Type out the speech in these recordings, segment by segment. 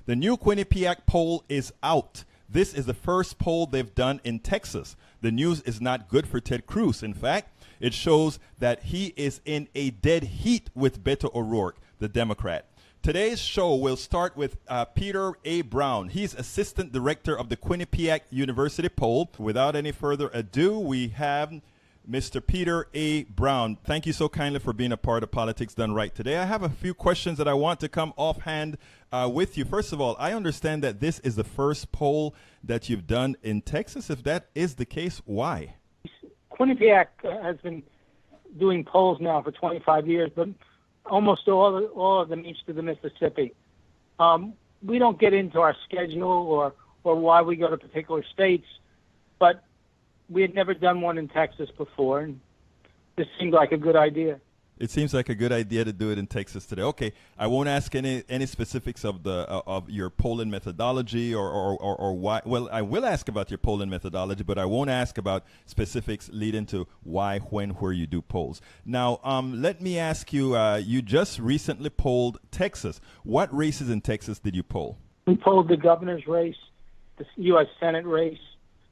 The new Quinnipiac poll is out. This is the first poll they've done in Texas. The news is not good for Ted Cruz. In fact, it shows that he is in a dead heat with Beto O'Rourke, the Democrat. Today's show will start with Peter A. Brown. He's assistant director of the Quinnipiac University poll. Without any further ado, we have Mr. Peter A. Brown. Thank you so kindly for being a part of Politics Done Right today. I have a few questions that I want to come offhand with you. First of all, I understand that this is the first poll that you've done in Texas. If that is the case, why? Quinnipiac has been doing polls now for 25 years, but almost all of them east of the Mississippi. We don't get into our schedule or why we go to particular states, but we had never done one in Texas before, and this seemed like a good idea. It seems like a good idea to do it in Texas today. Okay, I won't ask any specifics of the of your polling methodology or why. Well, I will ask about your polling methodology, but I won't ask about specifics leading to why, when, where you do polls. Now, let me ask you. You just recently polled Texas. What races in Texas did you poll? We polled the governor's race, the U.S. Senate race,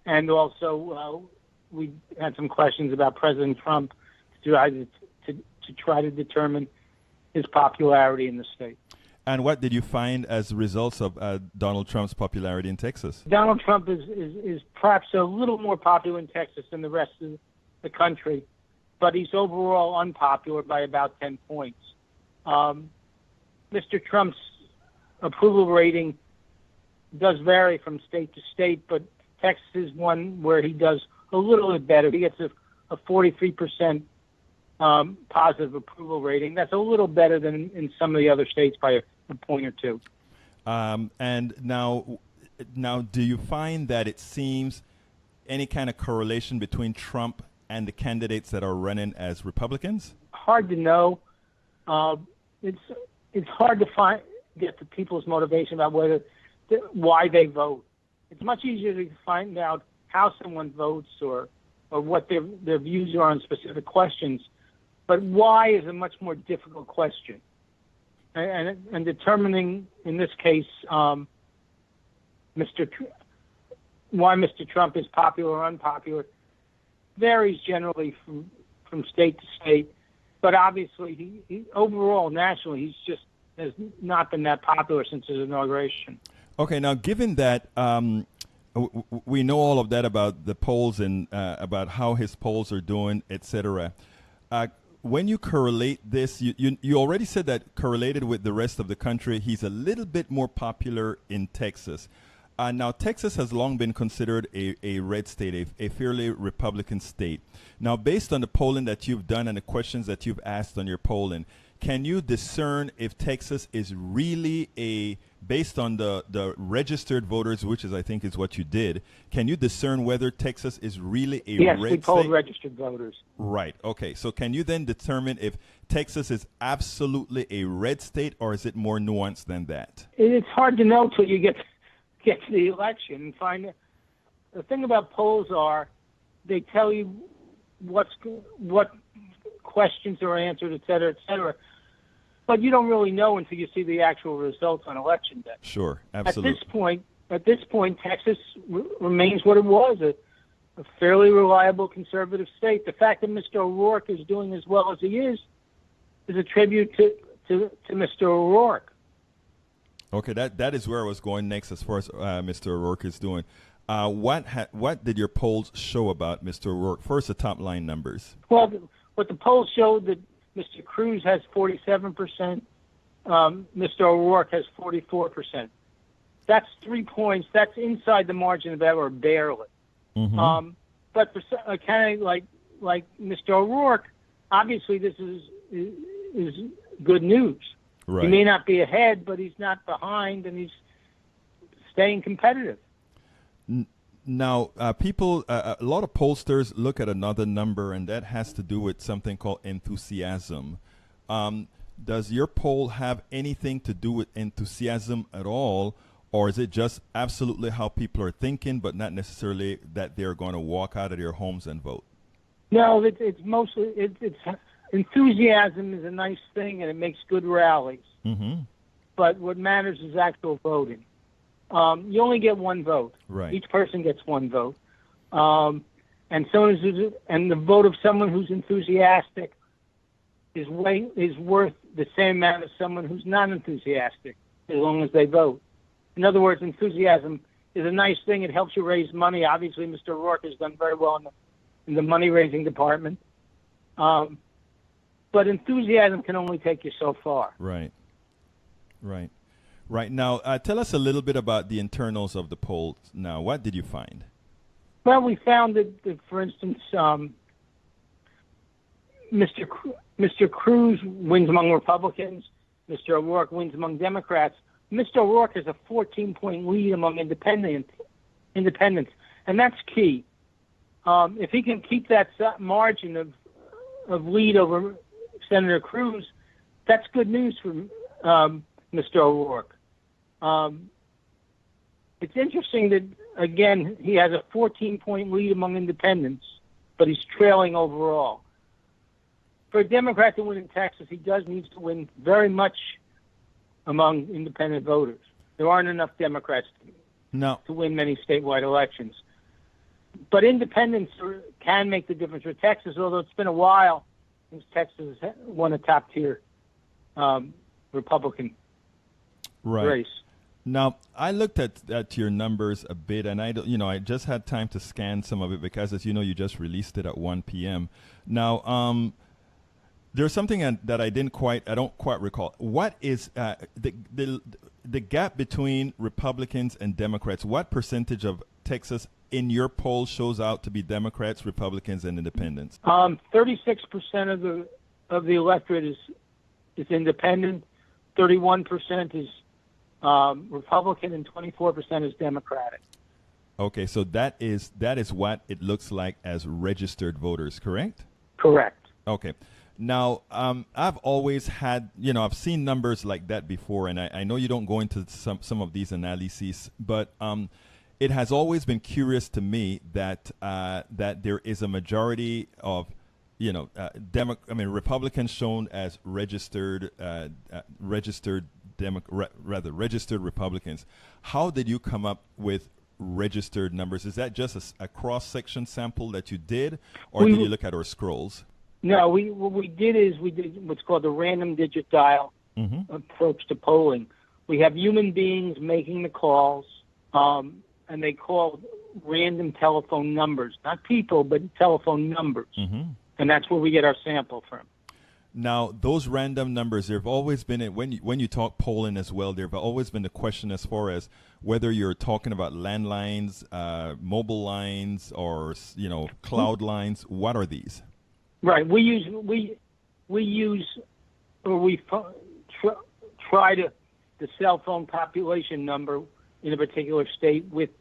and also we had some questions about President Trump to try to determine his popularity in the state. And what did you find as results of Donald Trump's popularity in Texas? Donald Trump is perhaps a little more popular in Texas than the rest of the country, but he's overall unpopular by about 10 points. Mr. Trump's approval rating does vary from state to state, but Texas is one where he does a little bit better. He gets a 43% positive approval rating. That's a little better than in some of the other states by a point or two. And now, do you find that it seems any kind of correlation between Trump and the candidates that are running as Republicans? Hard to know. It's hard to get to people's motivation about why they vote. It's much easier to find out how someone votes or what their views are on specific questions. But why is a much more difficult question. And determining, in this case, why Mr. Trump is popular or unpopular varies generally from state to state. But obviously, he overall, nationally, he's just has not been that popular since his inauguration. Okay, now given that we know all of that about the polls and about how his polls are doing, etc., when you correlate this, you already said that correlated with the rest of the country, he's a little bit more popular in Texas. Now, Texas has long been considered a red state, a fairly Republican state. Now, based on the polling that you've done and the questions that you've asked on your polling, can you discern if Texas is really based on the registered voters, which is, I think, is what you did, can you discern whether Texas is really a red state? Yes, we polled registered voters. Right. Okay. So can you then determine if Texas is absolutely a red state, or is it more nuanced than that? It's hard to know till you get to the election and find out. The thing about polls are they tell you what questions are answered, et cetera, but you don't really know until you see the actual results on election day. Sure, absolutely. At this point, Texas remains what it was, a fairly reliable conservative state. The fact that Mr. O'Rourke is doing as well as he is a tribute to Mr. O'Rourke. Okay, that is where I was going next as far as Mr. O'Rourke is doing. What did your polls show about Mr. O'Rourke? First, the top line numbers. Well, what the polls showed that Mr. Cruz has 47%, Mr. O'Rourke has 44%. That's 3 points. That's inside the margin of error, barely. Mm-hmm. But for a candidate like Mr. O'Rourke, obviously this is good news. Right. He may not be ahead, but he's not behind, and he's staying competitive. Now, people, a lot of pollsters look at another number, and that has to do with something called enthusiasm. Does your poll have anything to do with enthusiasm at all, or is it just absolutely how people are thinking, but not necessarily that they're going to walk out of their homes and vote? No, it's mostly enthusiasm is a nice thing, and it makes good rallies. Mm-hmm. but what matters is actual voting. You only get one vote. Right. Each person gets one vote. And the vote of someone who's enthusiastic is worth the same amount as someone who's not enthusiastic, as long as they vote. In other words, enthusiasm is a nice thing. It helps you raise money. Obviously, Mr. O'Rourke has done very well in the money-raising department. But enthusiasm can only take you so far. Right. Now, tell us a little bit about the internals of the poll now. What did you find? Well, we found that for instance, Mr. Cruz wins among Republicans. Mr. O'Rourke wins among Democrats. Mr. O'Rourke has a 14-point lead among independents, and that's key. If he can keep that margin of lead over Senator Cruz, that's good news for Mr. O'Rourke. It's interesting that, again, he has a 14-point lead among independents, but he's trailing overall. For a Democrat to win in Texas, he does need to win very much among independent voters. There aren't enough Democrats to win many statewide elections. But independents can make the difference for Texas, although it's been a while since Texas won a top-tier Republican race. Now, I looked at your numbers a bit, and I just had time to scan some of it because, as you know, you just released it at 1 p.m. Now, there's something that I don't quite recall. What is the gap between Republicans and Democrats? What percentage of Texas in your poll shows out to be Democrats, Republicans, and independents? 36% of the electorate is independent. 31% is Republican, and 24% is Democratic. Okay, so that is what it looks like as registered voters, correct? Correct. Okay. Now, I've always had, I've seen numbers like that before, and I know you don't go into some of these analyses, but it has always been curious to me that there is a majority of, Republicans shown as registered Republicans. How did you come up with registered numbers? Is that just a cross-section sample that you did, or did you look at our scrolls? No, what we did is we did what's called the random digit dial approach to polling. We have human beings making the calls, and they call random telephone numbers, not people, but telephone numbers. And that's where we get our sample from. Now, those random numbers, there have always been, when you talk polling as well, there have always been a question as far as whether you're talking about landlines, mobile lines, or, cloud lines. What are these? Right. We try the cell phone population number in a particular state with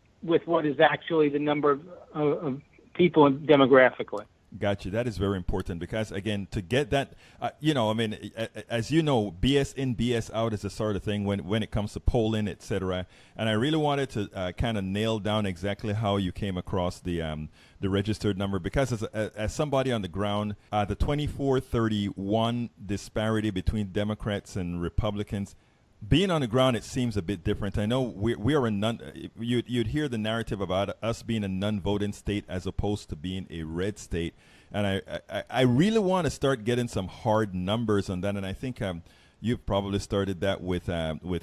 what is actually the number of people demographically. Gotcha. That is very important because, again, to get that, as you know, BS in, BS out is the sort of thing when it comes to polling, et cetera. And I really wanted to kind of nail down exactly how you came across the registered number because as somebody on the ground, the 24-31 disparity between Democrats and Republicans, being on the ground, it seems a bit different. I know we are a you'd hear the narrative about us being a non-voting state as opposed to being a red state. And I really want to start getting some hard numbers on that. And I think you've probably started that with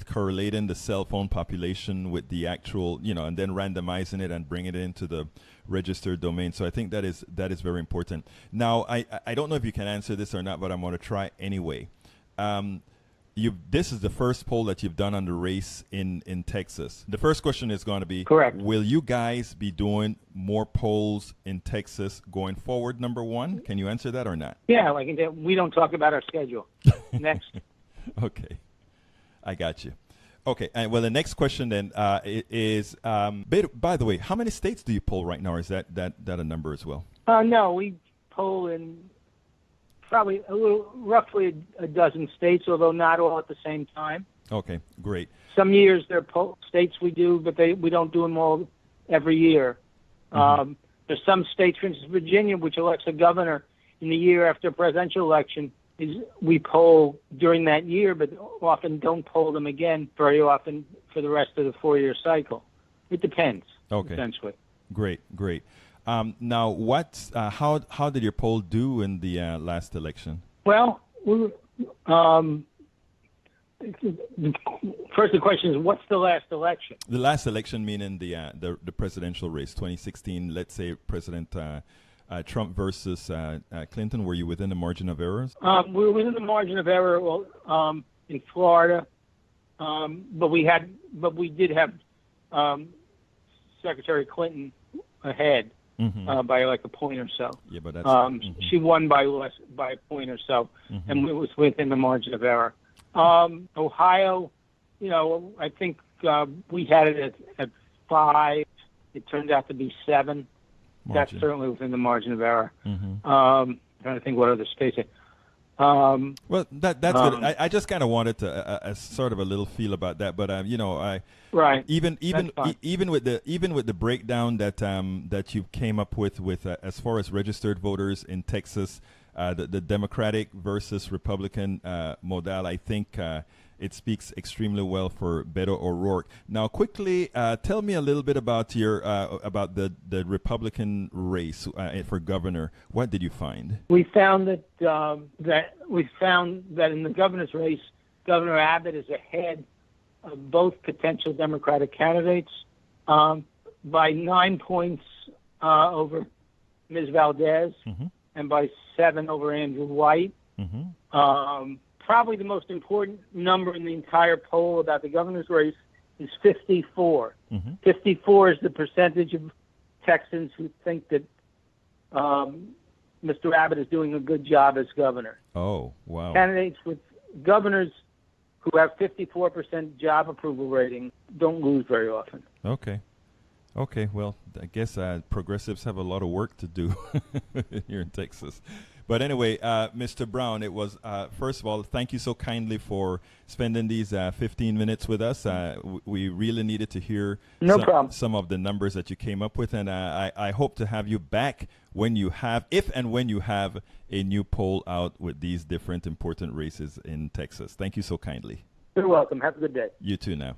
correlating the cell phone population with the actual, and then randomizing it and bringing it into the registered domain. So I think that is very important. Now, I don't know if you can answer this or not, but I'm going to try anyway. This is the first poll that you've done on the race in Texas. The first question is going to be, correct, will you guys be doing more polls in Texas going forward, number one? Can you answer that or not? Yeah, we don't talk about our schedule. Next. Okay. I got you. Okay. Well, the next question then is, by the way, how many states do you poll right now, or is that a number as well? No, we poll in probably roughly a dozen states, although not all at the same time. Okay, great. Some years there are states we do, but we don't do them all every year. There's some states, for instance, Virginia, which elects a governor in the year after a presidential election, is we poll during that year, but often don't poll them again very often for the rest of the 4-year cycle. It depends, essentially. Great. Now, how did your poll do in the last election? Well, first the question is, what's the last election? The last election meaning the presidential race, 2016, let's say President Trump versus Clinton. Were you within the margin of errors? We were within the margin of error in Florida, but we did have Secretary Clinton ahead by like a point or so. Yeah, but that's she won by a point or so, and it was within the margin of error. Ohio, I think we had it at 5. It turned out to be 7. That's certainly within the margin of error. Trying to think what other states. Well, that's good. I just kind of wanted to sort of a little feel about that, but right. Even with the breakdown that you came up with as far as registered voters in Texas, the Democratic versus Republican model, I think it speaks extremely well for Beto O'Rourke. Now, quickly, tell me a little bit about about the Republican race for governor. What did you find? We found that in the governor's race, Governor Abbott is ahead of both potential Democratic candidates by 9 points over Ms. Valdez and by 7 over Andrew White. Probably the most important number in the entire poll about the governor's race is 54. 54 is the percentage of Texans who think that Mr. Abbott is doing a good job as governor. Oh, wow. Candidates with governors who have 54% job approval rating don't lose very often. Okay, well, I guess progressives have a lot of work to do here in Texas. But anyway, Mr. Brown, it was, first of all, thank you so kindly for spending these 15 minutes with us. We really needed to hear some of the numbers that you came up with, and I hope to have you back when you have, if and when you have a new poll out with these different important races in Texas. Thank you so kindly. You're welcome. Have a good day. You too now.